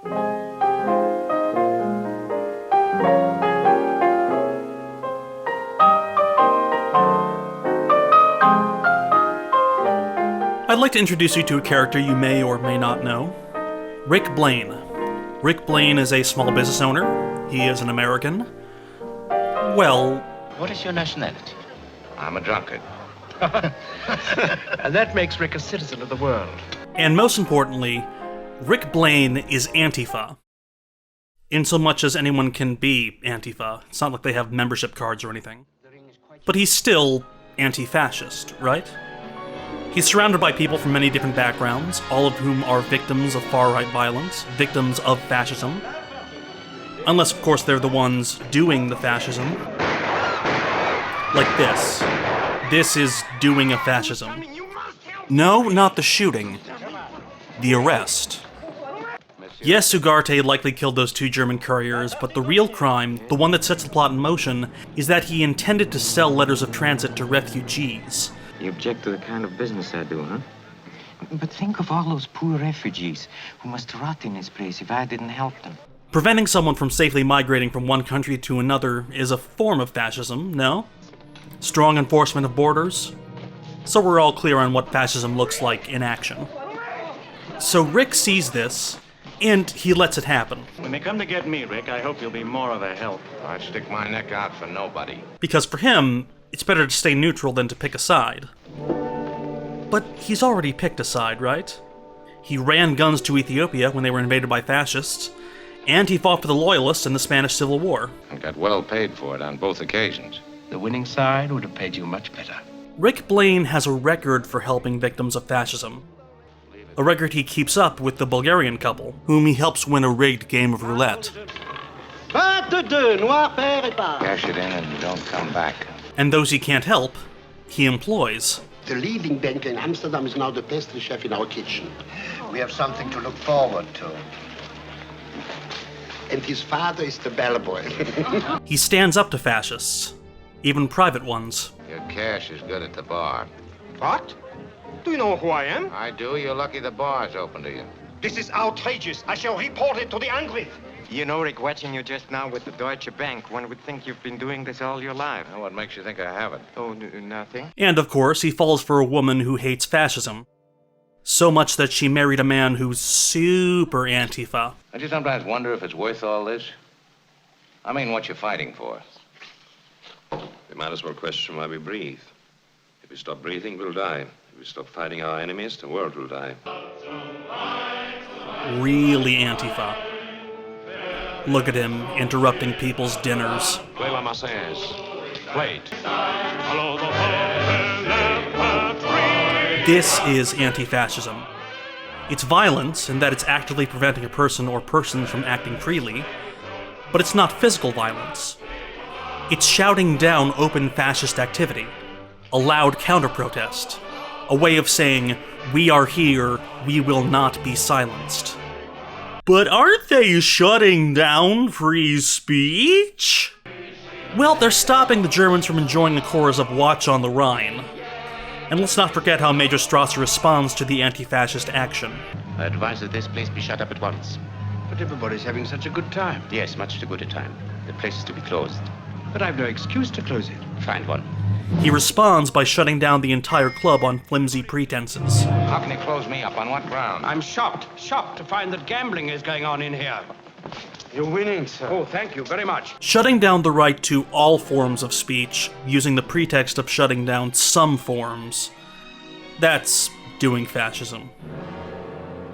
I'd like to introduce you to a character you may or may not know. Rick Blaine. Rick Blaine is a small business owner. He is an American. Well... What is your nationality? I'm a drunkard. And that makes Rick a citizen of the world. And most importantly, Rick Blaine is ANTIFA. In so much as anyone can be ANTIFA. It's not like they have membership cards or anything. But he's still anti-fascist, right? He's surrounded by people from many different backgrounds, all of whom are victims of far-right violence, victims of fascism. Unless, of course, they're the ones doing the fascism. Like this. This is doing a fascism. No, not the shooting. The arrest. Yes, Ugarte likely killed those 2 German couriers, but the real crime, the one that sets the plot in motion, is that he intended to sell letters of transit to refugees. You object to the kind of business I do, huh? But think of all those poor refugees who must rot in this place if I didn't help them. Preventing someone from safely migrating from one country to another is a form of fascism, no? Strong enforcement of borders? So we're all clear on what fascism looks like in action. So Rick sees this, and he lets it happen. When they come to get me, Rick, I hope you'll be more of a help. I'd stick my neck out for nobody. Because for him, it's better to stay neutral than to pick a side. But he's already picked a side, right? He ran guns to Ethiopia when they were invaded by fascists, and he fought for the Loyalists in the Spanish Civil War. And got well paid for it on both occasions. The winning side would have paid you much better. Rick Blaine has a record for helping victims of fascism. A record he keeps up with the Bulgarian couple, whom he helps win a rigged game of roulette. Cash it in and don't come back. And those he can't help, he employs. The leading banker in Amsterdam is now the pastry chef in our kitchen. We have something to look forward to. And his father is the bellboy. He stands up to fascists, even private ones. Your cash is good at the bar. What? Do you know who I am? I do. You're lucky the bar's open to you. This is outrageous. I shall report it to the Angriff. You know, Rick, watching you just now with the Deutsche Bank, one would think you've been doing this all your life. Now, what makes you think I haven't? Oh, nothing? And of course, he falls for a woman who hates fascism. So much that she married a man who's super Antifa. I just sometimes wonder if it's worth all this. I mean, what you're fighting for. We might as well question why we breathe. If we stop breathing, we'll die. If we stop fighting our enemies, the world will die. Really Antifa. Look at him, interrupting people's dinners. Play La Marseillaise. Play it. This is anti-fascism. It's violence in that it's actively preventing a person or persons from acting freely, but it's not physical violence. It's shouting down open fascist activity, a loud counter-protest, a way of saying, we are here, we will not be silenced. But aren't they shutting down free speech? Well, they're stopping the Germans from enjoying the chorus of Watch on the Rhine. And let's not forget how Major Strasser responds to the anti-fascist action. I advise that this place be shut up at once. But everybody's having such a good time. Yes, much too good a time. The place is to be closed. But I've no excuse to close it. Find one. He responds by shutting down the entire club on flimsy pretenses. How can you close me up? On what ground? I'm shocked to find that gambling is going on in here. You're winning, sir. Oh, thank you very much. Shutting down the right to all forms of speech, using the pretext of shutting down some forms. That's doing fascism.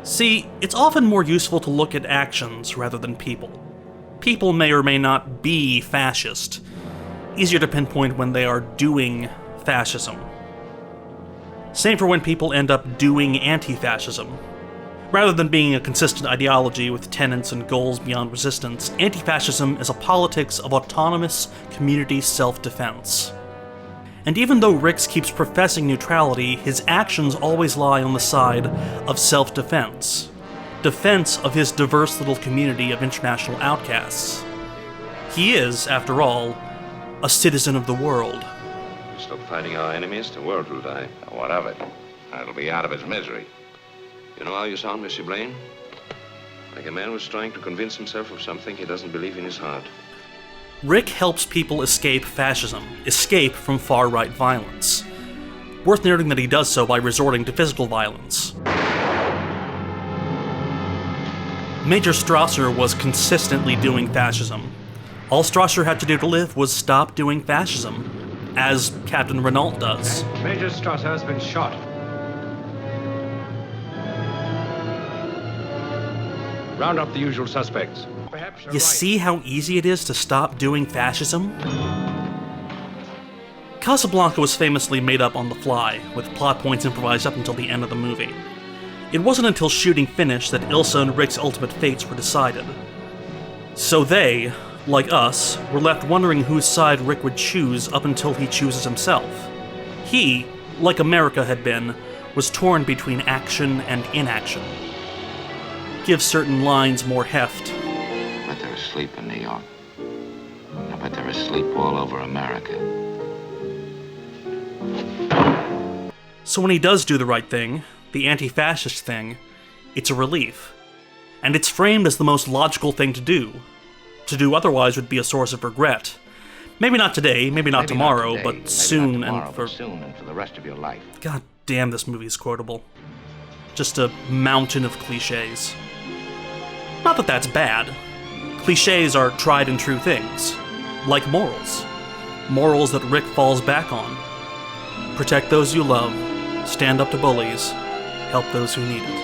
See, it's often more useful to look at actions rather than people. People may or may not be fascist. Easier to pinpoint when they are doing fascism. Same for when people end up doing anti-fascism. Rather than being a consistent ideology with tenets and goals beyond resistance, anti-fascism is a politics of autonomous community self-defense. And even though Rix keeps professing neutrality, his actions always lie on the side of self-defense. Defense of his diverse little community of international outcasts. He is, after all, a citizen of the world. If we stop fighting our enemies, the world will die. What of it? It'll be out of its misery. You know how you sound, Mr. Blaine? Like a man who's trying to convince himself of something he doesn't believe in his heart. Rick helps people escape fascism, escape from far-right violence. Worth noting that he does so by resorting to physical violence. Major Strasser was consistently doing fascism. All Strasser had to do to live was stop doing fascism, as Captain Renault does. Major Strasser has been shot. Round up the usual suspects. Perhaps you're You right. see how easy it is to stop doing fascism? Casablanca was famously made up on the fly, with plot points improvised up until the end of the movie. It wasn't until shooting finished that Ilsa and Rick's ultimate fates were decided. So they, like us, were left wondering whose side Rick would choose up until he chooses himself. He, like America had been, was torn between action and inaction. Give certain lines more heft. But they're asleep in New York. I bet they're asleep all over America. So when he does do the right thing, the anti-fascist thing, it's a relief. And it's framed as the most logical thing to do. To do otherwise would be a source of regret. Maybe not today, maybe not tomorrow, but soon and for the rest of your life. God damn, this movie is quotable. Just a mountain of cliches. Not that that's bad. Cliches are tried and true things. Like morals. Morals that Rick falls back on. Protect those you love, stand up to bullies, help those who need it.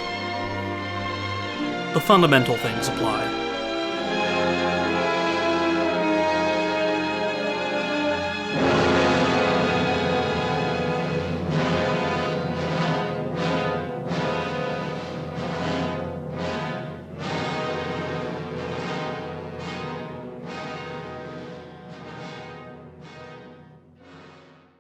The fundamental things apply.